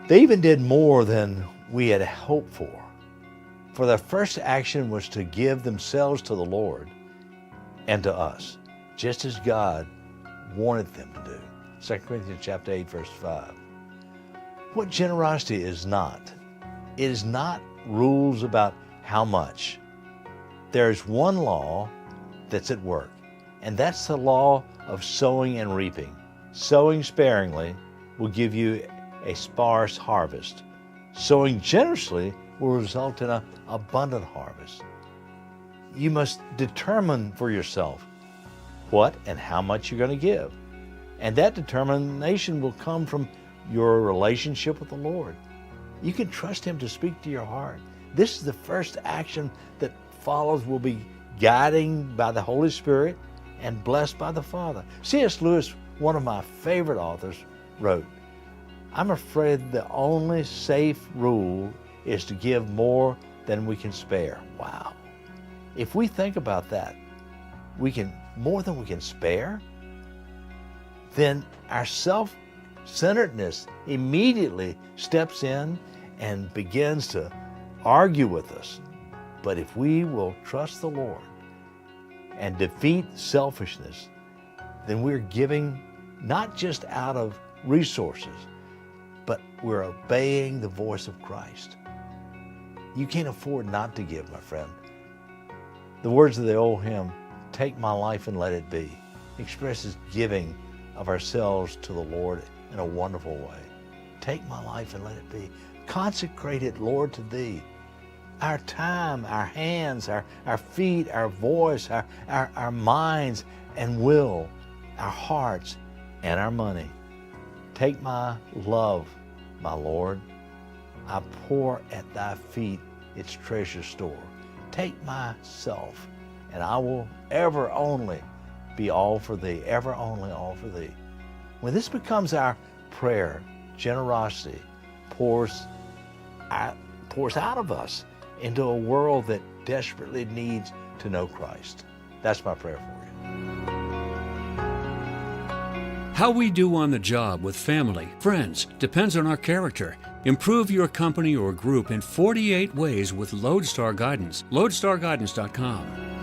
They even did more than we had hoped for. For their first action was to give themselves to the Lord and to us, just as God wanted them to do. 2 Corinthians chapter 8, verse 5. What generosity is not? It is not rules about how much. There's one law that's at work, and that's the law of sowing and reaping. Sowing sparingly will give you a sparse harvest. Sowing generously will result in an abundant harvest. You must determine for yourself what and how much you're going to give. And that determination will come from your relationship with the Lord. You can trust Him to speak to your heart. This is the first action that follows, will be guiding by the Holy Spirit and blessed by the Father. C.S. Lewis, one of my favorite authors, wrote, "I'm afraid the only safe rule is to give more than we can spare." Wow. If we think about that, we can more than we can spare, then our self-centeredness immediately steps in and begins to argue with us. But if we will trust the Lord and defeat selfishness, then we're giving not just out of resources, but we're obeying the voice of Christ. You can't afford not to give, my friend. The words of the old hymn, "Take my life and let it be," expresses giving of ourselves to the Lord in a wonderful way. Take my life and let it be. Consecrate it, Lord, to Thee. Our time, our hands, our feet, our voice, our minds and will, our hearts and our money. Take my love, my Lord. I pour at Thy feet its treasure store. Take myself, and I will ever only be all for Thee, ever only all for Thee. When this becomes our prayer, generosity pours out of us into a world that desperately needs to know Christ. That's my prayer for you. How we do on the job with family, friends, depends on our character. Improve your company or group in 48 ways with Lodestar Guidance. LodestarGuidance.com.